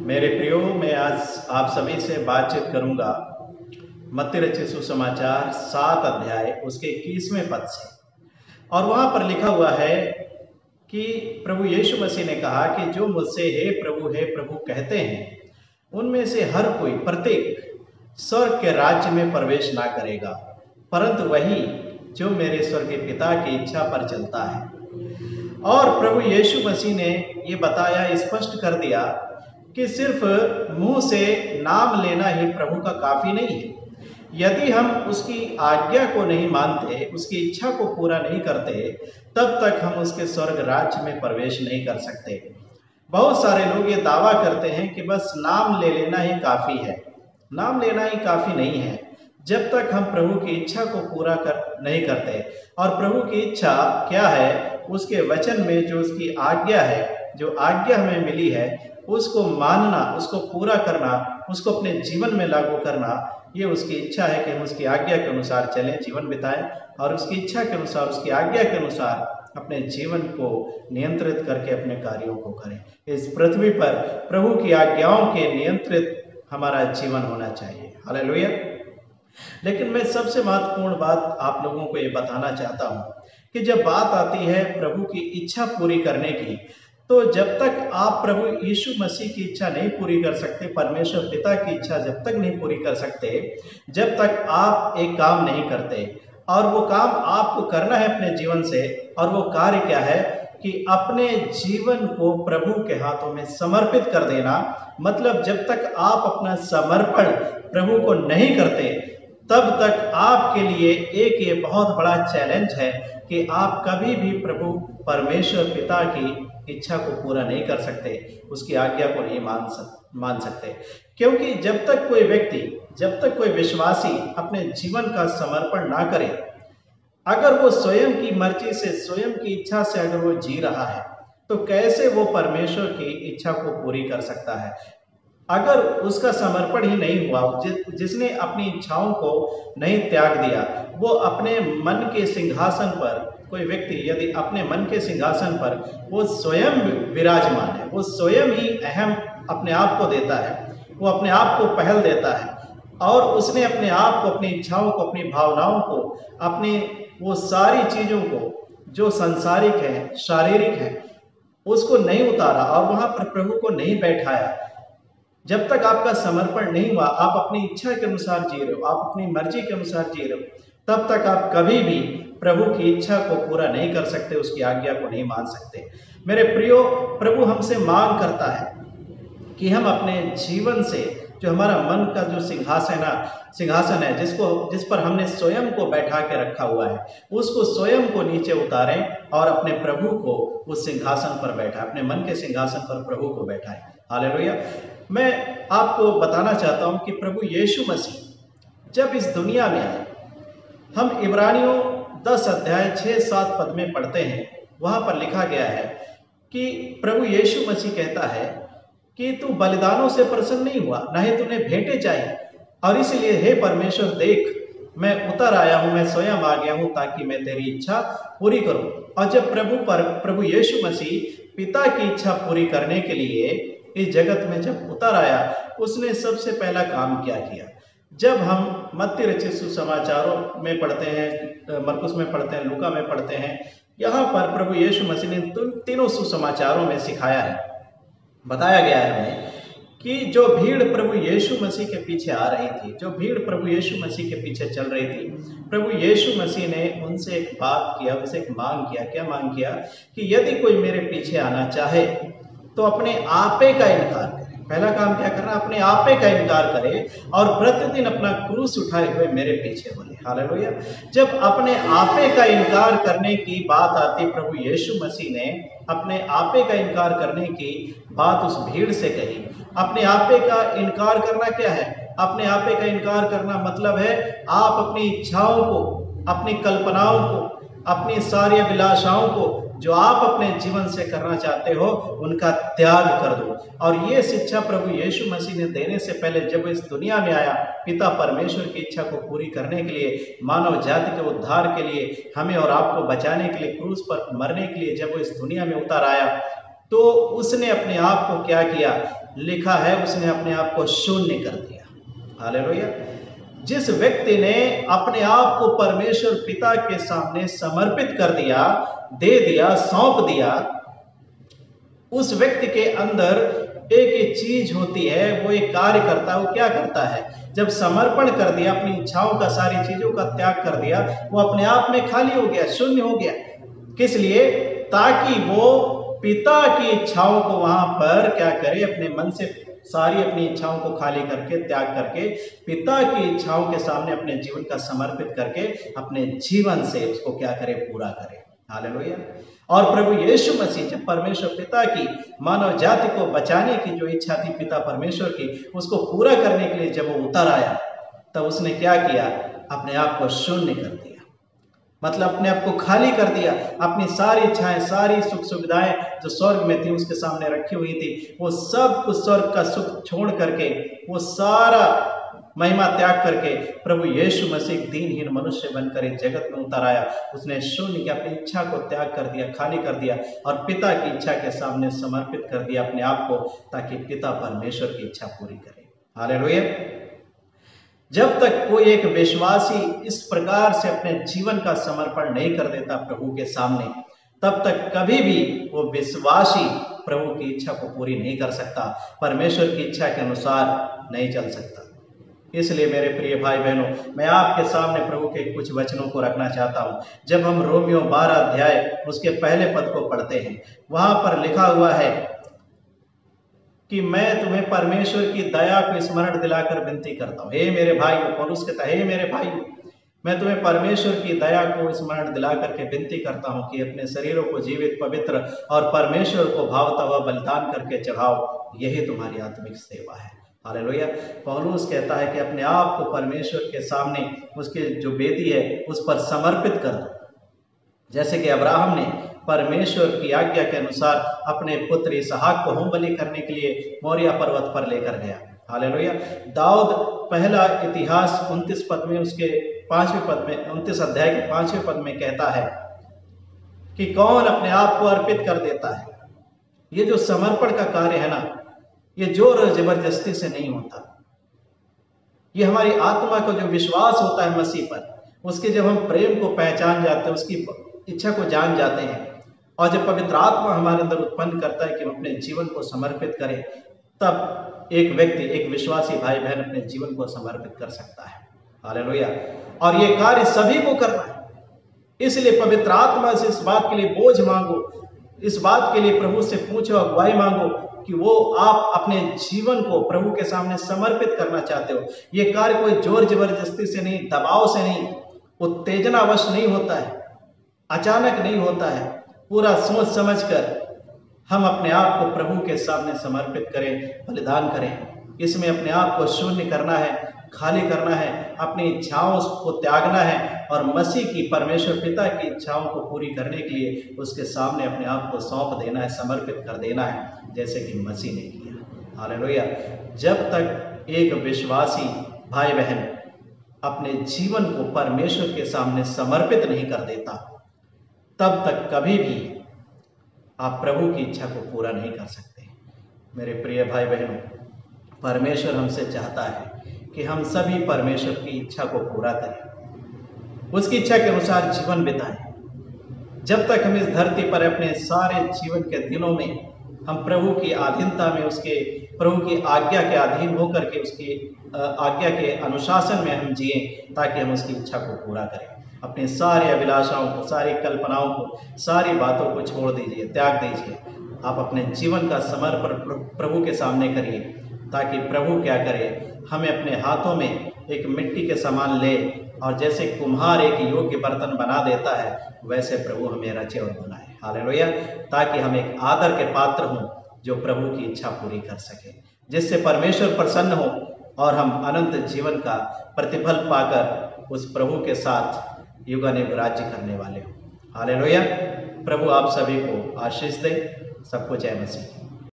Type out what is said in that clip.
मेरे प्रियो, मैं आज आप सभी से बातचीत करूंगा मत्ती रचित सुसमाचार 7 अध्याय उसके 21वें पद से। और वहां पर लिखा हुआ है कि प्रभु यीशु मसीह ने कहा कि जो मुझसे हे प्रभु कहते हैं उनमें से हर कोई प्रत्येक स्वर्ग के राज्य में प्रवेश ना करेगा, परंतु वही जो मेरे स्वर्गीय पिता की इच्छा पर चलता है। और प्रभु यीशु मसीह ने ये बताया, स्पष्ट कर दिया कि सिर्फ मुंह से नाम लेना ही प्रभु का काफी नहीं है। यदि हम उसकी आज्ञा को नहीं मानते, उसकी इच्छा को पूरा नहीं करते, तब तक हम उसके स्वर्ग राज्य में प्रवेश नहीं कर सकते। बहुत सारे लोग ये दावा करते हैं कि बस नाम ले लेना ही काफी है। नाम लेना ही काफी नहीं है जब तक हम प्रभु की इच्छा को पूरा नहीं करते। और प्रभु की इच्छा क्या है? उसके वचन में जो उसकी आज्ञा है, जो आज्ञा हमें मिली है, उसको मानना, उसको पूरा करना, उसको अपने जीवन में लागू करना, ये उसकी इच्छा है कि हम उसकी आज्ञा के अनुसार चलें, जीवन बिताएं और उसकी इच्छा के अनुसार, उसकी आज्ञा के अनुसार अपने जीवन को नियंत्रित करके अपने कार्यों को करें। इस पृथ्वी पर प्रभु की आज्ञाओं के नियंत्रित हमारा जीवन होना चाहिए। हालेलुया। लेकिन मैं सबसे महत्वपूर्ण बात आप लोगों को ये बताना चाहता हूँ कि जब बात आती है प्रभु की इच्छा पूरी करने की, तो जब तक आप प्रभु यीशु मसीह की इच्छा नहीं पूरी कर सकते, परमेश्वर पिता की इच्छा जब तक नहीं पूरी कर सकते, जब तक आप एक काम नहीं करते, और वो काम आपको करना है अपने जीवन से, और वो कार्य क्या है कि अपने जीवन को प्रभु के हाथों में समर्पित कर देना। मतलब जब तक आप अपना समर्पण प्रभु को नहीं करते, तब तक आपके लिए एक ये बहुत बड़ा चैलेंज है कि आप कभी भी प्रभु परमेश्वर पिता की इच्छा को पूरा नहीं कर सकते, उसकी आज्ञा को नहीं मान सकते। क्योंकि जब तक कोई व्यक्ति, जब तक कोई विश्वासी अपने जीवन का समर्पण ना करे, अगर वो स्वयं की मर्जी से, स्वयं की इच्छा से अगर वो जी रहा है, तो कैसे वो परमेश्वर की इच्छा को पूरी कर सकता है? अगर उसका समर्पण ही नहीं हुआ, जिसने अपनी इच्छाओं को नहीं त्याग दिया, वो अपने मन के सिंहासन पर, कोई व्यक्ति यदि अपने मन के सिंहासन पर वो स्वयं विराजमान है, वो स्वयं ही अहम अपने आप को देता है, वो अपने आप को पहल देता है, और उसने अपने आप को, अपनी इच्छाओं को, अपनी भावनाओं को, अपनी वो सारी चीजों को जो सांसारिक है, शारीरिक है, उसको नहीं उतारा और वहां पर प्रभु को नहीं बैठाया, जब तक आपका समर्पण नहीं हुआ, आप अपनी इच्छा के अनुसार जी रहे हो, आप अपनी मर्जी के अनुसार जी रहे हो, तब तक आप कभी भी प्रभु की इच्छा को पूरा नहीं कर सकते, उसकी आज्ञा को नहीं मान सकते। मेरे प्रियो, प्रभु हमसे मांग करता है कि हम अपने जीवन से, जो हमारा मन का जो सिंहासन है, जिस पर हमने स्वयं को बैठा के रखा हुआ है, उसको स्वयं को नीचे उतारें और अपने प्रभु को उस सिंहासन पर बैठाएं, अपने मन के सिंहासन पर प्रभु को बैठाएं। हालेलुया। मैं आपको बताना चाहता हूं कि प्रभु यीशु मसीह जब इस दुनिया में आए, हम इब्रानियों 10 अध्याय 6-7 पद में पढ़ते हैं, वहां पर लिखा गया है कि प्रभु यीशु मसीह कहता है कि तू बलिदानों से प्रसन्न नहीं हुआ, ना ही तूने भेंटें चाहिए, और इसलिए हे परमेश्वर देख, मैं उतर आया हूं, मैं स्वयं आ गया हूं ताकि मैं तेरी इच्छा पूरी करूं। और जब प्रभु यीशु मसीह पिता की इच्छा पूरी करने के लिए इस जगत में जब उतर आया, उसने सबसे पहला काम क्या किया? जब हम मत्ती रचित सुसमाचारों में पढ़ते हैं, मरकुस में पढ़ते हैं, लूका में पढ़ते हैं, यहाँ पर प्रभु यीशु मसीह ने तीनों सुसमाचारों में सिखाया है, बताया गया है हमें कि जो भीड़ प्रभु यीशु मसीह के पीछे आ रही थी, जो भीड़ प्रभु यीशु मसीह के पीछे चल रही थी, प्रभु यीशु मसीह ने उनसे एक बात किया, उनसे एक मांग किया। क्या मांग किया? कि यदि कोई मेरे पीछे आना चाहे तो अपने आपे का इनकार करे। पहला काम क्या करना? अपने आपे का इनकार करे और प्रतिदिन अपना क्रूस उठाए हुए मेरे पीछे बोले। हालेलुया। जब अपने आपे का इनकार करने की बात आती, प्रभु यीशु मसीह ने अपने आपे का इनकार करने की बात उस भीड़ से कही। अपने आपे का इनकार करना क्या है? अपने आपे का इनकार करना मतलब है आप अपनी इच्छाओं को, अपनी कल्पनाओं को, अपनी सारी अभिलाषाओं को जो आप अपने जीवन से करना चाहते हो, उनका त्याग कर दो। और ये शिक्षा प्रभु यीशु मसीह ने देने से पहले, जब इस दुनिया में आया, पिता परमेश्वर की इच्छा को पूरी करने के लिए, मानव जाति के उद्धार के लिए, हमें और आपको बचाने के लिए, क्रूस पर मरने के लिए जब वो इस दुनिया में उतर आया, तो उसने अपने आप को क्या किया लिखा है उसने अपने आप को शून्य कर दिया। हालेलुया। जिस व्यक्ति ने अपने आप को परमेश्वर पिता के सामने समर्पित कर दिया, दे दिया, सौंप दिया, उस व्यक्ति के अंदर एक चीज होती है, वो एक कार्य करता है। वो क्या करता है? जब समर्पण कर दिया, अपनी इच्छाओं का, सारी चीजों का त्याग कर दिया, वो अपने आप में खाली हो गया, शून्य हो गया। किस लिए? ताकि वो पिता की इच्छाओं को वहां पर क्या करे, अपने मन से सारी अपनी इच्छाओं को खाली करके, त्याग करके, पिता की इच्छाओं के सामने अपने जीवन का समर्पित करके अपने जीवन से उसको क्या करे, पूरा करे। हालेलुया। और प्रभु यीशु मसीह जब परमेश्वर पिता की मानव जाति को बचाने की जो इच्छा थी पिता परमेश्वर की, उसको पूरा करने के लिए जब वो उतर आया, तब उसने क्या किया? अपने आप को शून्य कर दिया। मतलब अपने आप को खाली कर दिया। अपनी सारी इच्छाएं, सारी सुख सुविधाएं जो स्वर्ग में थी उसके सामने रखी हुई थी, वो सब कुछ स्वर्ग का सुख छोड़ करके, वो सारा महिमा त्याग करके प्रभु यीशु मसीह दीनहीन मनुष्य बनकर इस जगत में उतर आया। उसने शून्य की अपनी इच्छा को त्याग कर दिया, खाली कर दिया और पिता की इच्छा के सामने समर्पित कर दिया अपने आप को, ताकि पिता परमेश्वर की इच्छा पूरी करे। हालेलुया। जब तक कोई एक विश्वासी इस प्रकार से अपने जीवन का समर्पण नहीं कर देता प्रभु के सामने, तब तक कभी भी वो विश्वासी प्रभु की इच्छा को पूरी नहीं कर सकता, परमेश्वर की इच्छा के अनुसार नहीं चल सकता। इसलिए मेरे प्रिय भाई बहनों, मैं आपके सामने प्रभु के कुछ वचनों को रखना चाहता हूं। जब हम रोमियो 12 अध्याय उसके पहले पद को पढ़ते हैं, वहां पर लिखा हुआ है कि मैं तुम्हें परमेश्वर की दया को स्मरण दिलाकर विनती करता हूं। हे मेरे भाइयों, पौलुस कहता है, हे मेरे भाइयों, मैं तुम्हें परमेश्वर की दया को स्मरण दिला करके विनती करता हूं कि अपने शरीरों को जीवित, पवित्र और परमेश्वर को भावता हुआ बलिदान करके चढ़ाओ, यही तुम्हारी आत्मिक सेवा है। हालेलुया। पौलुस कहता है कि अपने आप को परमेश्वर के सामने, उसके जो वेदी है उस पर समर्पित कर दो, जैसे कि अब्राहम ने परमेश्वर की आज्ञा के अनुसार अपने पुत्र इसहाक को होम बलि करने के लिए मोरिया पर्वत पर लेकर गया। हालेलुया। दाऊद पहला इतिहास 29 पद में, उसके 5वें पद में, 29 अध्याय के 5वें पद में कहता है कि कौन अपने आप को अर्पित कर देता है। ये जो समर्पण का कार्य है ना, ये जोर जबरदस्ती से नहीं होता। ये हमारी आत्मा को जो विश्वास होता है मसीह पर, उसके जब हम प्रेम को पहचान जाते हैं, उसकी इच्छा को जान जाते हैं, और जब पवित्र आत्मा हमारे अंदर उत्पन्न करता है कि हम अपने जीवन को समर्पित करें, तब एक व्यक्ति, एक विश्वासी भाई बहन अपने जीवन को समर्पित कर सकता है। हालेलुया। और ये कार्य सभी को करना है। इसलिए पवित्र आत्मा से इस बात के लिए बोझ मांगो, इस बात के लिए प्रभु से पूछो, अगुवाई मांगो कि वो आप अपने जीवन को प्रभु के सामने समर्पित करना चाहते हो। ये कार्य कोई जोर जबरदस्ती से नहीं, दबाव से नहीं, उत्तेजनावश नहीं होता है, अचानक नहीं होता है। पूरा सोच समझकर हम अपने आप को प्रभु के सामने समर्पित करें, बलिदान करें। इसमें अपने आप को शून्य करना है, खाली करना है, अपनी इच्छाओं को त्यागना है और मसीह की, परमेश्वर पिता की इच्छाओं को पूरी करने के लिए उसके सामने अपने आप को सौंप देना है, समर्पित कर देना है, जैसे कि मसीह ने किया। हालेलुया। जब तक एक विश्वासी भाई बहन अपने जीवन को परमेश्वर के सामने समर्पित नहीं कर देता, तब तक कभी भी आप प्रभु की इच्छा को पूरा नहीं कर सकते। मेरे प्रिय भाई बहनों, परमेश्वर हमसे चाहता है कि हम सभी परमेश्वर की इच्छा को पूरा करें, उसकी इच्छा के अनुसार जीवन बिताएं। जब तक हम इस धरती पर अपने सारे जीवन के दिनों में हम प्रभु की अधीनता में, उसके प्रभु की आज्ञा के अधीन होकर के उसकी आज्ञा के अनुशासन में हम जिए, ताकि हम उसकी इच्छा को पूरा करें। अपने सारे अभिलाषाओं को, सारी कल्पनाओं को, सारी बातों को छोड़ दीजिए, त्याग दीजिए। आप अपने जीवन का समर्पण प्रभु के सामने करिए, ताकि प्रभु क्या करे, हमें अपने हाथों में एक मिट्टी के समान ले, और जैसे कुम्हार एक योग्य बर्तन बना देता है, वैसे प्रभु हमें रचे और बनाए। हालेलुया। ताकि हम एक आदर के पात्र हों, जो प्रभु की इच्छा पूरी कर सके, जिससे परमेश्वर प्रसन्न हो और हम अनंत जीवन का प्रतिफल पाकर उस प्रभु के साथ युगानुग राज्य करने वाले हों। हालेलुया। प्रभु आप सभी को आशीष दे। सबको जय मसीह।